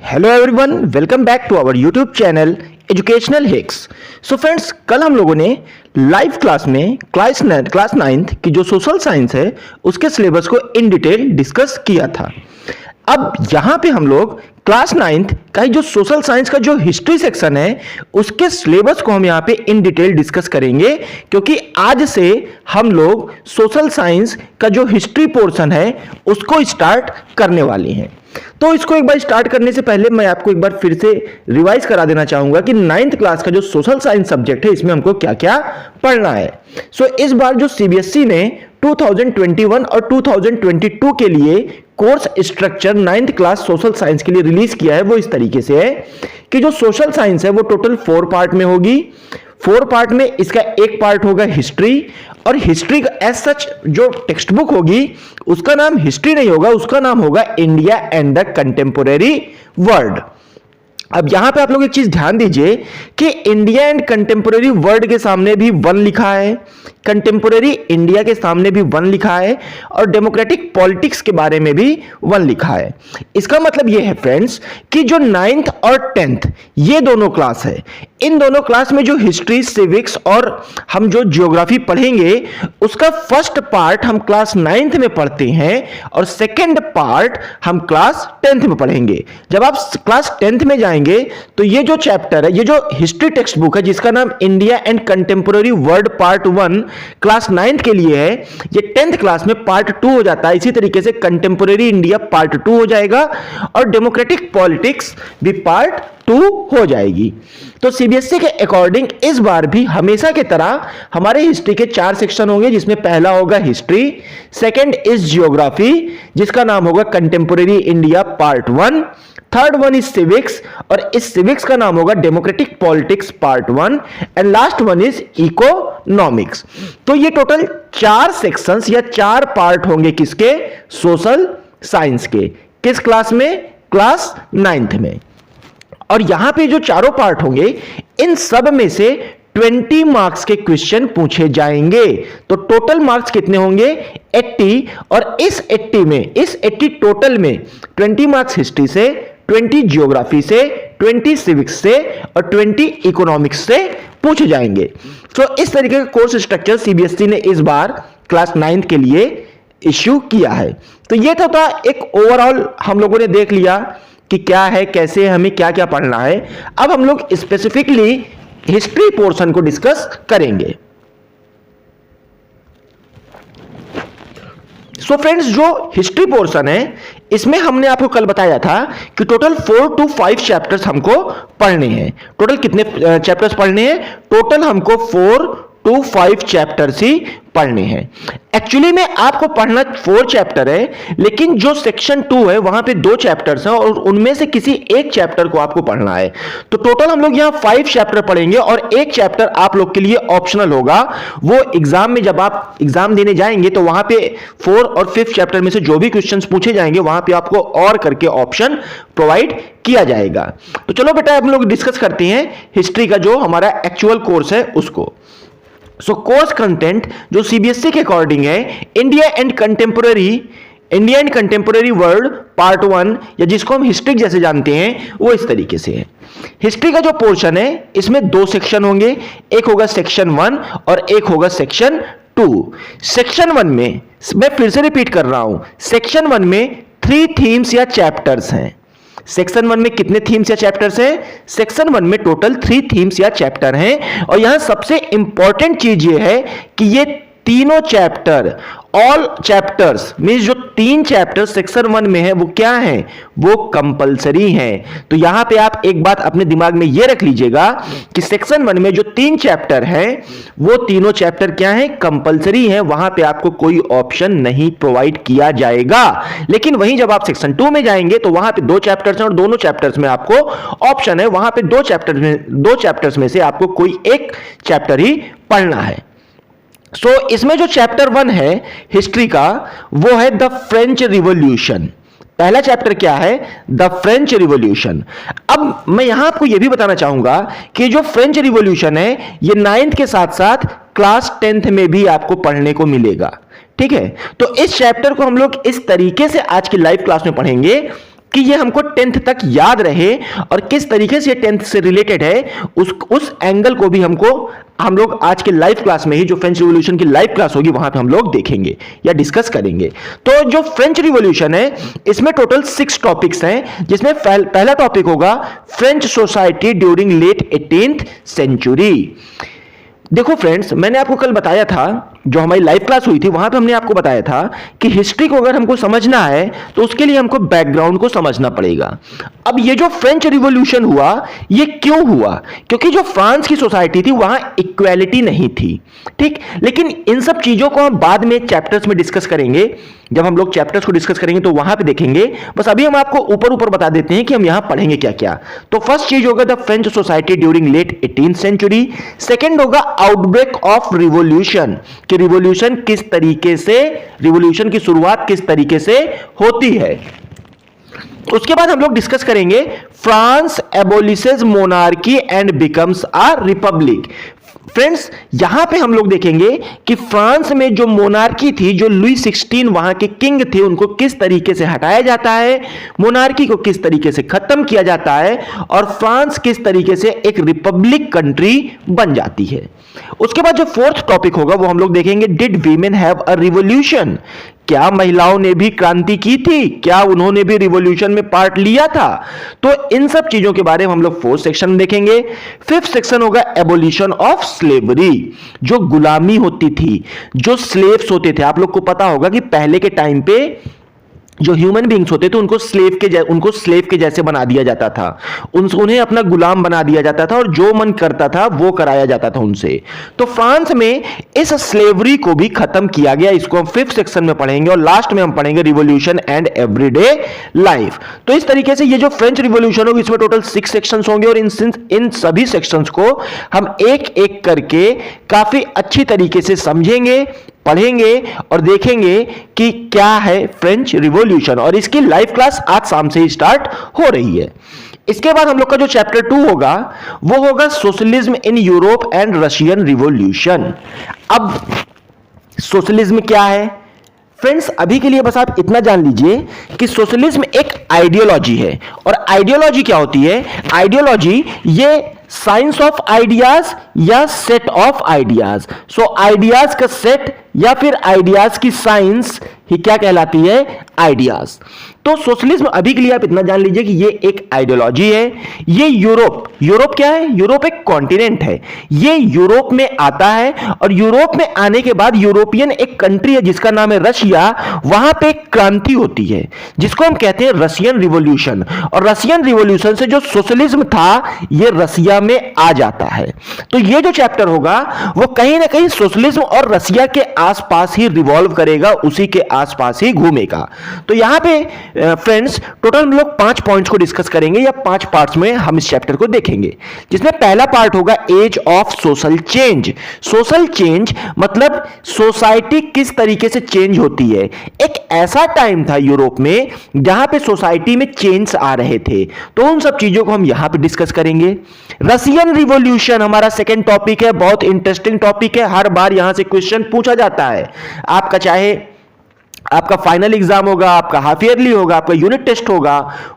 Hello everyone, welcome back to our YouTube channel Educational Hicks. So friends, कल हम लोगों ने लाइव क्लास में क्लास 9th की जो सोशल साइंस है उसके सिलेबस को इन डिटेल डिस्कस किया था। अब यहां पे हम लोग क्लास 9th का जो सोशल साइंस का जो हिस्ट्री सेक्शन है उसके सिलेबस को हम यहां पे इन डिटेल डिस्कस करेंगे, क्योंकि आज से हम लोग सोशल साइंस का जो हिस्ट्री पोर्शन है उसको स्टार्ट करने वाले हैं। तो इसको एक बार स्टार्ट करने से पहले मैं आपको एक बार फिर से रिवाइज करा देना चाहूंगा कि 9th क्लास का जो सोशल साइंस सब्जेक्ट है इसमें हमको क्या क्या पढ़ना है। सो इस बार जो सीबीएसई ने 2021 और 2022 के लिए course structure 9th class social science के लिए रिलीज किया है वो इस तरीके से है कि जो सोशल साइंस है वो टोटल 4 पार्ट में होगी। 4 पार्ट में इसका एक पार्ट होगा हिस्ट्री, और हिस्ट्री का एज सच जो टेक्स्ट बुक होगी उसका नाम हिस्ट्री नहीं होगा, उसका नाम होगा India and the contemporary world. अब यहां पे आप लोग एक चीज ध्यान दीजिए कि इंडिया एंड कंटेम्पोरेरी वर्ल्ड के सामने भी 1 लिखा है, कंटेम्पोरेरी इंडिया के सामने भी 1 लिखा है, और डेमोक्रेटिक पॉलिटिक्स के बारे में भी 1 लिखा है। इसका मतलब यह है फ्रेंड्स कि जो 9th और 10th ये दोनों क्लास है, इन दोनों क्लास में जो हिस्ट्री, सिविक्स और हम जो ज्योग्राफी पढ़ेंगे उसका फर्स्ट पार्ट हम क्लास 9th में पढ़ते हैं और सेकेंड पार्ट हम क्लास 10th में पढ़ेंगे। जब आप क्लास 10th में जाएंगे तो ये जो चैप्टर है, ये जो हिस्ट्री टेक्स्ट बुक है जिसका नाम India and contemporary world part 1 class 9th के लिए है, ये 10th क्लास में पार्ट 2 हो जाता है। इसी तरीके से कंटेम्पोरेरी इंडिया पार्ट 2 हो जाएगा और डेमोक्रेटिक पॉलिटिक्स भी पार्ट 2 हो जाएगी। तो सीबीएसई के अकॉर्डिंग इस बार भी हमेशा की तरह हमारे हिस्ट्री के 4 सेक्शन होंगे, जिसमें पहला होगा हिस्ट्री, सेकंड इज जियोग्राफी जिसका नाम होगा contemporary India part 1, third one is civics और इस सिविक्स का नाम होगा democratic politics part 1, and last one is economics. तो ये टोटल 4 सेक्शंस या 4 पार्ट होंगे किसके? सोशल साइंस के। किस क्लास में? क्लास 9th में। और यहां पे जो चारों पार्ट होंगे इन सब में से 20 मार्क्स के क्वेश्चन पूछे जाएंगे। तो टोटल मार्क्स कितने होंगे? 80, और इस 80 टोटल में 20 मार्क्स हिस्ट्री से, 20 ज्योग्राफी से, 20 सिविक्स से और 20 इकोनॉमिक्स से पूछे जाएंगे। तो इस तरीके का कोर्स स्ट्रक्चर सीबीएसई ने इस बार क्लास 9th के लिए इश्यू किया है। तो ये तो था एक ओवरऑल, हम लोगों ने देख लिया कि क्या है, कैसे हमें क्या क्या पढ़ना है। अब हम लोग स्पेसिफिकली हिस्ट्री पोर्शन को डिस्कस करेंगे। सो फ्रेंड्स, जो हिस्ट्री पोर्शन है इसमें हमने आपको कल बताया था कि टोटल 4 to 5 चैप्टर्स हमको पढ़ने हैं। टोटल कितने चैप्टर्स पढ़ने हैं? टोटल हमको 4 to 5 चैप्टर्स ही पढ़ने हैं। एक्चुअली में आपको पढ़ना 4 चैप्टर है, लेकिन जो सेक्शन 2 है वहां पे 2 चैप्टर्स हैं और उनमें से किसी एक चैप्टर को आपको पढ़ना है। तो टोटल हम लोग यहां 5 चैप्टर पढ़ेंगे और एक चैप्टर आप लोग के लिए ऑप्शनल होगा। वो एग्जाम में जब आप एग्जाम देने जाएंगे तो वहां पे 4 और 5 चैप्टर में से जो भी क्वेश्चंस पूछे जाएंगे वहां पे आपको और करके ऑप्शन प्रोवाइड किया जाएगा। तो चलो बेटा, हम लोग डिस्कस करते हैं हिस्ट्री का जो हमारा एक्चुअल कोर्स है उसको। सो कोर्स कंटेंट जो सीबीएसई के अकॉर्डिंग है, India and contemporary world part 1, या जिसको हम हिस्ट्री जैसे जानते हैं, वो इस तरीके से है। हिस्ट्री का जो पोर्शन है इसमें 2 सेक्शन होंगे, एक होगा सेक्शन 1 और एक होगा सेक्शन 2। सेक्शन 1 में, मैं फिर से रिपीट कर रहा हूं, सेक्शन 1 में 3 थीम्स या चैप्टर्स हैं। सेक्शन 1 में कितने थीम्स या चैप्टर्स हैं? सेक्शन 1 में टोटल 3 थीम्स या चैप्टर हैं। और यहां सबसे इंपॉर्टेंट चीज ये है कि ये तीनों चैप्टर, ऑल चैप्टर्स मींस जो 3 चैप्टर सेक्शन 1 में है वो क्या है? वो कंपलसरी हैं। तो यहां पे आप एक बात अपने दिमाग में ये रख लीजिएगा कि सेक्शन 1 में जो 3 चैप्टर हैं वो तीनों चैप्टर क्या हैं? कंपलसरी हैं। वहां पे आपको कोई ऑप्शन नहीं प्रोवाइड किया जाएगा। लेकिन वहीं जब आप सेक्शन 2 में जाएंगे तो वहां पे 2 चैप्टर्स हैं और दोनों चैप्टर्स में आपको ऑप्शन है। वहां पे 2 चैप्टर्स में से आपको कोई एक चैप्टर ही पढ़ना है। सो इसमें जो चैप्टर 1 है हिस्ट्री का वो है द फ्रेंच रिवॉल्यूशन। पहला चैप्टर क्या है? The French revolution. अब मैं यहां आपको यह भी बताना चाहूंगा कि जो फ्रेंच रिवॉल्यूशन है ये 9th के साथ साथ क्लास 10th में भी आपको पढ़ने को मिलेगा। ठीक है, तो इस चैप्टर को हम लोग इस तरीके से आज की लाइव क्लास में पढ़ेंगे कि ये हमको 10th तक याद रहे और किस तरीके से 10th से रिलेटेड है, उस एंगल को भी हम लोग आज के लाइव क्लास में ही, जो फ्रेंच रिवॉल्यूशन की लाइव क्लास होगी वहां पे हम लोग देखेंगे या डिस्कस करेंगे। तो जो फ्रेंच रिवॉल्यूशन है इसमें टोटल 6 टॉपिक्स हैं, जिसमें पहला टॉपिक होगा French society during late 18th century. देखो फ्रेंड्स, मैंने आपको कल बताया था, जो हमारी लाइव क्लास हुई थी वहां पे हमने आपको बताया था कि हिस्ट्री को अगर हमको समझना है तो उसके लिए हमको बैकग्राउंड को समझना पड़ेगा। अब ये जो फ्रेंच रिवॉल्यूशन हुआ, ये क्यों हुआ? क्योंकि जो फ्रांस की सोसाइटी थी वहां इक्वालिटी नहीं थी, ठीक। लेकिन इन सब चीजों को हम बाद में चैप्टर्स में डिस्कस करेंगे। जब हम लोग चैप्टर्स को डिस्कस करेंगे तो वहां पे देखेंगे। बस अभी हम आपको ऊपर ऊपर बता देते हैं कि हम यहां पढ़ेंगे क्या क्या। तो फर्स्ट चीज होगा the French society during late 18th century. Second होगा आउटब्रेक ऑफ रिवॉल्यूशन, कि रिवॉल्यूशन किस तरीके से, रिवॉल्यूशन की शुरुआत किस तरीके से होती है। उसके बाद हम लोग डिस्कस करेंगे France abolishes monarchy and becomes a republic. Friends, यहां पे हम लोग देखेंगे कि फ्रांस में जो मोनार्की थी, जो लुई 16 वहां के किंग थे, उनको किस तरीके से हटाया जाता है, मोनार्की को किस तरीके से खत्म किया जाता है और फ्रांस किस तरीके से एक रिपब्लिक कंट्री बन जाती है। उसके बाद जो फोर्थ टॉपिक होगा वो हम लोग देखेंगे did women have a revolution, क्या महिलाओं ने भी क्रांति की थी, क्या उन्होंने भी रिवॉल्यूशन में पार्ट लिया था। तो इन सब चीजों के बारे में हम लोग फोर्थ सेक्शन देखेंगे। फिफ्थ सेक्शन होगा एबोलिशन ऑफ स्लेवरी, जो गुलामी होती थी, जो स्लेव्स होते थे। आप लोग को पता होगा कि पहले के टाइम पे जो ह्यूमन बींग्स होते थे उनको स्लेव के जैसे बना दिया जाता था, उन्हें अपना गुलाम बना दिया जाता था और जो मन करता था वो कराया जाता था उनसे। तो फ्रांस में इस स्लेवरी को भी खत्म किया गया। इसको हम फिफ्थ सेक्शन में पढ़ेंगे और लास्ट में हम पढ़ेंगे रिवॉल्यूशन एंड एवरीडे लाइफ। तो इस तरीके से ये जो फ्रेंच रिवॉल्यूशन होगी इसमें टोटल 6 सेक्शंस होंगे और इन सभी सेक्शंस को हम एक एक करके काफी अच्छी तरीके से समझेंगे, पढ़ेंगे और देखेंगे कि क्या है फ्रेंच रिवॉल्यूशन। और इसकी लाइव क्लास आज शाम से ही स्टार्ट हो रही है। इसके बाद हम लोग का जो चैप्टर 2 होगा वो होगा socialism in Europe and Russian revolution. अब सोशलिज्म क्या है फ्रेंड्स, अभी के लिए बस आप इतना जान लीजिए कि सोशलिज्म एक आइडियोलॉजी है। और आइडियोलॉजी क्या होती है? आइडियोलॉजी ये साइंस ऑफ आइडियाज या set of ideas. So ideas का सेट या फिर आइडियाज की साइंस ही क्या कहलाती है? आइडियाज। तो सोशलिज्म अभी के लिए आप इतना जान लीजिए कि ये एक आइडियोलॉजी है। ये यूरोप क्या है? यूरोप एक कॉन्टिनेंट है। ये यूरोप में आता है और यूरोप में आने के बाद यूरोपियन एक कंट्री है जिसका नाम है रशिया, वहां पे एक क्रांति होती है जिसको हम कहते हैं रशियन रिवॉल्यूशन। और रशियन रिवॉल्यूशन से जो सोशलिज्म था ये रसिया में आ जाता है। तो ये जो चैप्टर होगा वो कहीं ना कहीं सोशलिज्म और रसिया के आसपास ही रिवॉल्व करेगा, उसी के आसपास ही घूमेगा। तो यहां पे फ्रेंड्स टोटल हम लोग 5 पॉइंट्स को डिस्कस करेंगे या 5 पार्ट्स में हम इस चैप्टर को देखेंगे, जिसमें पहला पार्ट होगा age of social change. Social change मतलब सोसाइटी किस तरीके से चेंज होती है। एक ऐसा टाइम था यूरोप में जहां पे सोसाइटी में चेंज आ रहे थे, तो उन सब चीजों को हम यहां पे डिस्कस करेंगे। रशियन रिवॉल्यूशन हमारा सेकेंड टॉपिक है, बहुत इंटरेस्टिंग टॉपिक है, हर बार यहां से क्वेश्चन पूछा जाता है। आपका चाहे आपका फाइनल एग्जाम होगा, आपका हाफ ईयरली होगा, आपका यूनिट टेस्ट होगा,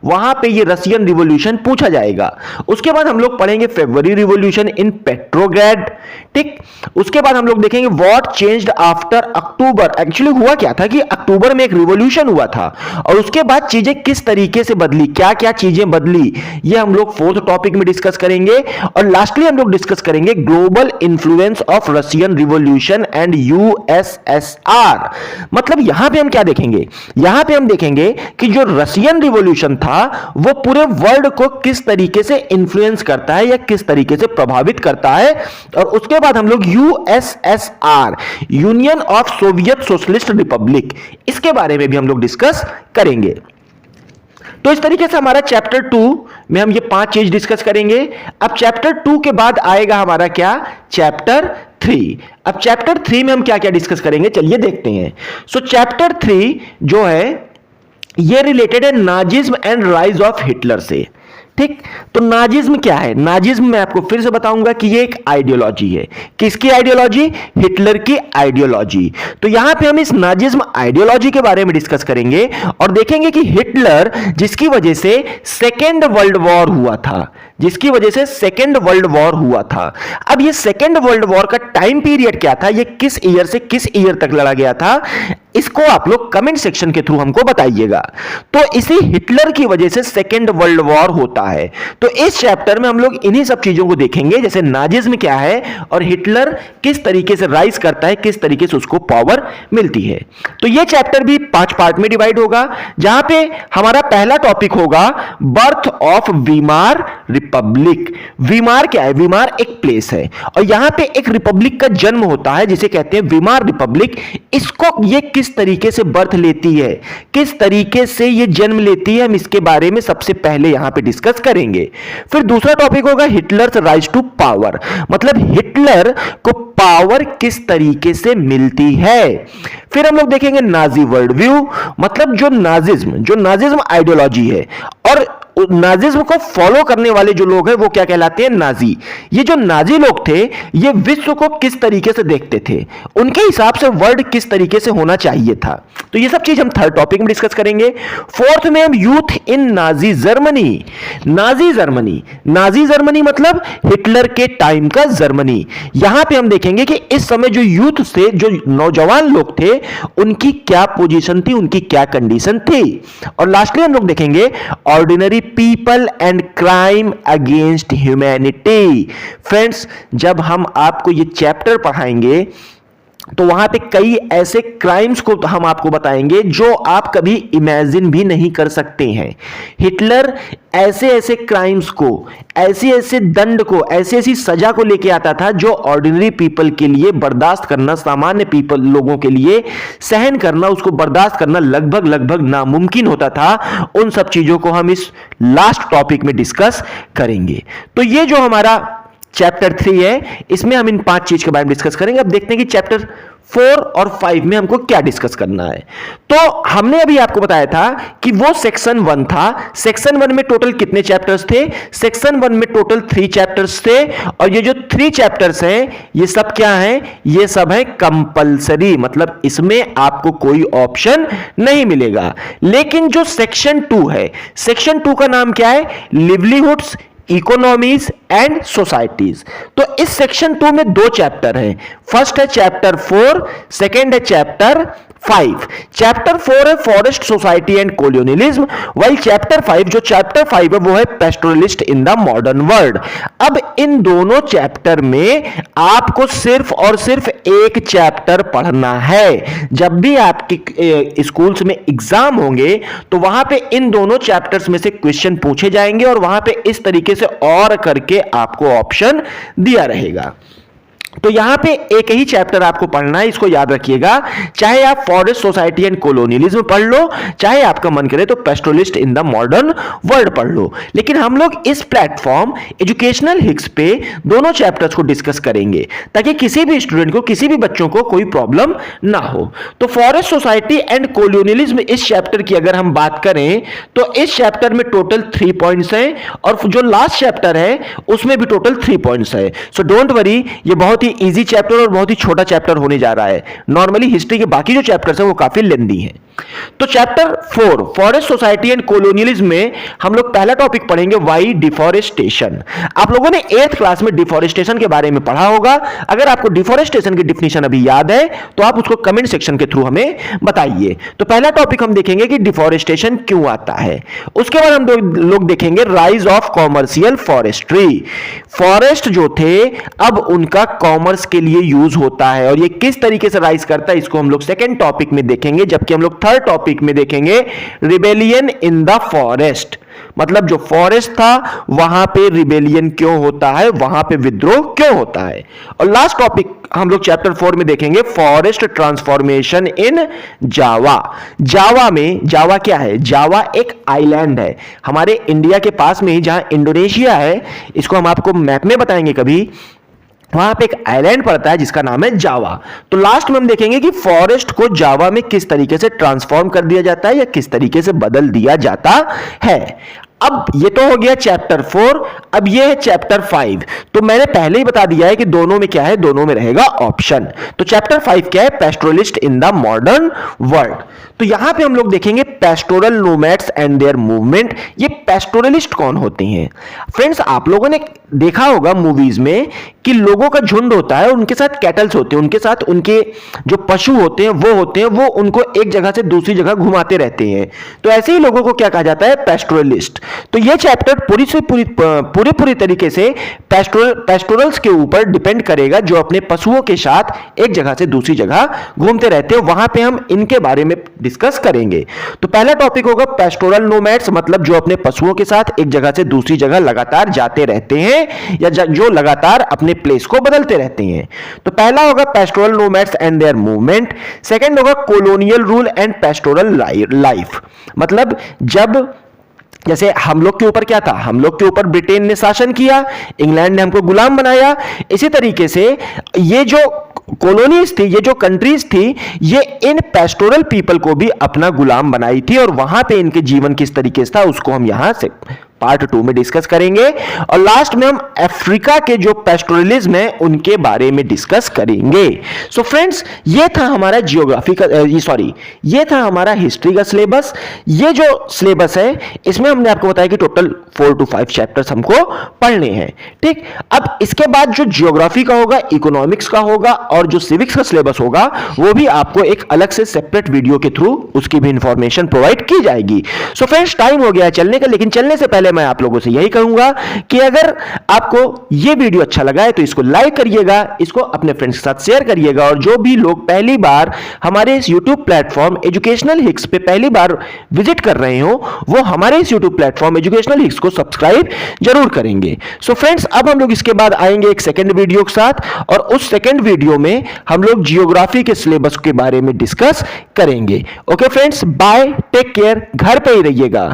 वहां पे ये रशियन रिवॉल्यूशन पूछा जाएगा। उसके बाद हम लोग पढ़ेंगे फरवरी रिवॉल्यूशन इन पेट्रोग्राड, ठीक। उसके बाद हम लोग देखेंगे what changed after October. Actually हुआ क्या था कि अक्टूबर में एक रिवॉल्यूशन हुआ था और उसके बाद चीजें किस तरीके से बदली, क्या क्या चीजें बदली, ये हम लोग फोर्थ टॉपिक में डिस्कस करेंगे। और लास्टली हम लोग डिस्कस करेंगे global influence of Russian revolution and USSR. मतलब यहां पे हम क्या देखेंगे? यहां पे हम देखेंगे कि जो रशियन रिवॉल्यूशन था वो पूरे वर्ल्ड को किस तरीके से इन्फ्लुएंस करता है या किस तरीके से प्रभावित करता है। और उसके बाद हम लोग USSR, union of Soviet socialist Republic, इसके बारे में भी हम लोग डिस्कस करेंगे। तो इस तरीके से हमारा चैप्टर 2 में हम ये 5 चीज डिस्कस करेंगे। अब चैप्टर 2 के बाद आएगा हमारा क्या? चैप्टर 3। अब चैप्टर 3 में हम क्या क्या डिस्कस करेंगे, चलिए देखते हैं। सो चैप्टर 3 जो है ये रिलेटेड है Nazism and rise of Hitler से। ठीक। तो नाजिज्म क्या है? नाजिज्म मैं आपको फिर से बताऊंगा कि ये एक आइडियोलॉजी है। किसकी आइडियोलॉजी? हिटलर की आइडियोलॉजी। तो यहां पे हम इस नाजिज्म आइडियोलॉजी के बारे में डिस्कस करेंगे और देखेंगे कि हिटलर जिसकी वजह से सेकेंड वर्ल्ड वॉर हुआ था, जिसकी वजह से सेकेंड वर्ल्ड वॉर हुआ था। अब ये सेकेंड वर्ल्ड वॉर का टाइम पीरियड क्या था, ये किस ईयर से किस ईयर तक लड़ा गया था, इसको आप लोग कमेंट सेक्शन के थ्रू हमको बताइएगा। तो इसी हिटलर की वजह से सेकेंड वर्ल्ड वॉर होता है। तो इस चैप्टर में हम लोग इन्हीं सब चीजों को देखेंगे, जैसे नाजिज्म क्या है और हिटलर किस तरीके से राइज करता है, किस तरीके से उसको पावर मिलती है। तो ये चैप्टर भी 5 पार्ट में डिवाइड होगा, जहां पे हमारा पहला टॉपिक होगा बर्थ ऑफ वीमार रिपब्लिक। वीमार क्या है? वीमार एक प्लेस है और यहां पे एक रिपब्लिक का जन्म होता है जिसे कहते हैं वीमार रिपब्लिक। इसको ये किस तरीके से बर्थ लेती है, किस तरीके से ये जन्म लेती है, हम इसके बारे में सबसे पहले यहां पे डिस्कस करेंगे। फिर दूसरा टॉपिक होगा हिटलर्स राइज टू पावर, मतलब हिटलर को पावर किस तरीके से मिलती है। फिर हम लोग देखेंगे नाजी वर्ल्ड व्यू, मतलब जो नाजिज्म आइडियोलॉजी है और नाजिज्म को फॉलो करने वाले जो लोग हैं वो क्या कहलाते हैं? नाजी। ये जो नाजी लोग थे ये विश्व को किस तरीके से देखते थे, उनके हिसाब से वर्ल्ड किस तरीके से होना चाहिए था। तो ये सब चीज हम थर्ड टॉपिक में डिस्कस करेंगे। फोर्थ में हम youth in Nazi Germany. Nazi Germany मतलब हिटलर के टाइम का जर्मनी। यहां पे हम देखेंगे कि इस समय जो यूथ थे, जो नौजवान लोग थे, उनकी क्या पोजीशन थी, उनकी क्या कंडीशन थी। और लास्टली हम लोग देखेंगे ordinary people and crime against humanity. Friends, जब हम आपको ये चैप्टर पढ़ाएंगे तो वहां पे कई ऐसे क्राइम्स को हम आपको बताएंगे जो आप कभी इमेजिन भी नहीं कर सकते हैं। हिटलर ऐसे ऐसे क्राइम्स को, ऐसे ऐसे दंड को, ऐसी ऐसी सजा को लेके आता था जो ऑर्डिनरी पीपल के लिए बर्दाश्त करना, सामान्य पीपल लोगों के लिए सहन करना, उसको बर्दाश्त करना लगभग नामुमकिन होता था। उन सब चीजों को हम इस लास्ट टॉपिक में डिस्कस करेंगे। तो ये जो हमारा चैप्टर 3 है, इसमें हम इन 5 चीज के बारे में डिस्कस करेंगे। अब देखते हैं कि चैप्टर 4 और 5 में हमको क्या डिस्कस करना है। तो हमने अभी आपको बताया था कि वो सेक्शन 1 था। सेक्शन 1 में टोटल कितने चैप्टर्स थे? सेक्शन 1 में टोटल 3 चैप्टर्स थे और ये जो 3 चैप्टर्स हैं ये सब क्या हैं? ये सब है कंपलसरी, मतलब इसमें आपको कोई ऑप्शन नहीं मिलेगा। लेकिन जो सेक्शन 2 है, सेक्शन 2 का नाम क्या है? लिवलीहुड्स, इकोनॉमीज एंड सोसाइटीज। तो इस सेक्शन 2 में 2 चैप्टर हैं। फर्स्ट है चैप्टर 4, सेकेंड है चैप्टर 5। चैप्टर 4 है फॉरेस्ट सोसाइटी एंड कोलोनियलिज्म, वही चैप्टर 5 है वो है pastoralist in the modern world. अब इन दोनों चैप्टर में आपको सिर्फ और सिर्फ एक चैप्टर पढ़ना है। जब भी आपके स्कूल्स में एग्जाम होंगे तो वहां पे इन दोनों चैप्टर्स में से क्वेश्चन पूछे जाएंगे और वहां पे इस तरीके से और करके आपको ऑप्शन दिया रहेगा। तो यहां पे एक ही चैप्टर आपको पढ़ना है, इसको याद रखिएगा। चाहे आप फॉरेस्ट सोसाइटी एंड कोलोनियलिज्म पढ़ लो, चाहे आपका मन करे तो pastoralist in the modern world पढ़ लो, लेकिन हम लोग इस प्लेटफॉर्म एजुकेशनल हिक्स पे दोनों चैप्टर्स को डिस्कस करेंगे ताकि किसी भी स्टूडेंट को, किसी भी बच्चों को कोई प्रॉब्लम ना हो। तो फॉरेस्ट सोसाइटी एंड कोलोनियलिज्म इस चैप्टर की अगर हम बात करें तो इस चैप्टर में टोटल 3 पॉइंट्स हैं और जो लास्ट चैप्टर है उसमें भी टोटल 3 पॉइंट्स है। सो डोंट वरी, ये बहुत ही इजी चैप्टर और बहुत ही छोटा चैप्टर होने जा रहा है। नॉर्मली हिस्ट्री के बाकी जो चैप्टर्स हैं वो काफी लेंथी हैं। तो chapter 4 forest society and colonialism में हम लोग पहला टॉपिक पढ़ेंगे वाई डिफॉरेस्टेशन। आप लोगों ने 8th क्लास में डिफॉरेस्टेशन के बारे में पढ़ा होगा। अगर आपको डिफॉरेस्टेशन की डिफिनीशन अभी याद है तो आप उसको कमेंट सेक्शन के थ्रू हमें बताइए। तो पहला टॉपिक हम देखेंगे कि डिफॉरेस्टेशन क्यों आता है। उसके बाद हम लोग देखेंगे rise of commercial forestry. Forest जो थे अब उनका कॉमर्स के लिए यूज होता है और ये किस तरीके से राइज करता है इसको हम लोग सेकेंड टॉपिक में देखेंगे, जबकि हम लोग थर्ड टॉपिक में देखेंगे रिबेलियन इन द फॉरेस्ट। मतलब जो फॉरेस्ट था वहां पे रिबेलियन क्यों होता है, वहां पे विद्रोह क्यों होता है। और लास्ट टॉपिक हम लोग चैप्टर 4 में देखेंगे फॉरेस्ट ट्रांसफॉर्मेशन इन जावा। जावा में, जावा क्या है? जावा एक आइलैंड है हमारे इंडिया के पास में ही, जहां इंडोनेशिया है। इसको हम आपको मैप में बताएंगे कभी। वहां पे एक आइलैंड पड़ता है जिसका नाम है जावा। तो लास्ट में हम देखेंगे कि फॉरेस्ट को जावा में किस तरीके से ट्रांसफॉर्म कर दिया जाता है या किस तरीके से बदल दिया जाता है। अब ये तो हो गया चैप्टर 4, अब ये है चैप्टर 5। तो मैंने पहले ही बता दिया है कि दोनों में क्या है, दोनों में रहेगा ऑप्शन। तो चैप्टर 5 क्या है, pastoralist in the modern world. तो यहां पे हम लोग देखेंगे pastoral nomads and their movement. ये पेस्टोरलिस्ट कौन होते हैं? फ्रेंड्स, आप लोगों ने देखा होगा मूवीज में कि लोगों का झुंड होता है, उनके साथ कैटल्स होते हैं, उनके साथ उनके जो पशु होते हैं वो उनको एक जगह से दूसरी जगह घुमाते रहते हैं। तो ऐसे ही लोगों को क्या कहा जाता है, पेस्टोरलिस्ट। तो ये चैप्टर पूरी तरीके से पेस्टोरल्स के ऊपर डिपेंड करेगा, जो अपने पशुओं के साथ एक जगह से दूसरी जगह घूमते रहते हैं। वहां पे हम इनके बारे में डिस्कस करेंगे। तो पहला टॉपिक होगा पेस्टोरल नोमैड्स, मतलब जो अपने पशुओं के साथ एक जगह से दूसरी जगह लगातार जाते रहते हैं या जो लगातार अपने प्लेस को बदलते रहते हैं। तो पहला होगा pastoral nomads and their movement. Second होगा colonial rule and pastoral life, मतलब जब जैसे हम लोग के ऊपर क्या था, हम लोग के ऊपर ब्रिटेन ने शासन किया, इंग्लैंड ने हमको गुलाम बनाया। इसी तरीके से ये जो कॉलोनीज थी, ये जो कंट्रीज थी, ये इन पेस्टोरल पीपल को भी अपना गुलाम बनाई थी, और वहां पे इनके जीवन किस तरीके से था उसको हम यहां से पार्ट 2 में डिस्कस करेंगे। और लास्ट में हम अफ्रीका के जो पेस्टोरलिज्म है उनके बारे में डिस्कस करेंगे। सो फ्रेंड्स, ये था हमारा जियोग्राफी का ये था हमारा हिस्ट्री का सिलेबस। ये जो सिलेबस है इसमें हमने आपको बताया कि टोटल 4 to 5 चैप्टर्स हमको पढ़ने हैं। ठीक, अब इसके बाद जो जियोग्राफी का होगा, इकोनॉमिक्स का होगा और जो सिविक्स का सिलेबस होगा वो भी आपको एक अलग से सेपरेट वीडियो के थ्रू उसकी भी इंफॉर्मेशन प्रोवाइड की जाएगी। सो फ्रेंड्स, टाइम हो गया चलने का, लेकिन चलने से पहले मैं आप लोगों से यही कहूंगा कि अगर आपको यह वीडियो अच्छा लगा है तो इसको लाइक करिएगा, इसको अपने फ्रेंड्स के साथ शेयर करिएगा, और जो भी लोग पहली बार हमारे इस YouTube प्लेटफॉर्म एजुकेशनल हिक्स पे पहली बार विजिट कर रहे हो वो हमारे इस YouTube प्लेटफॉर्म एजुकेशनल हिक्स को सब्सक्राइब जरूर करेंगे। सो फ्रेंड्स, अब हम लोग इसके बाद आएंगे एक सेकंड वीडियो के साथ, और उस सेकंड वीडियो में हम लोग जियोग्राफी के सिलेबस के बारे में डिस्कस करेंगे। Okay friends, bye, take care, घर पे ही रहिएगा।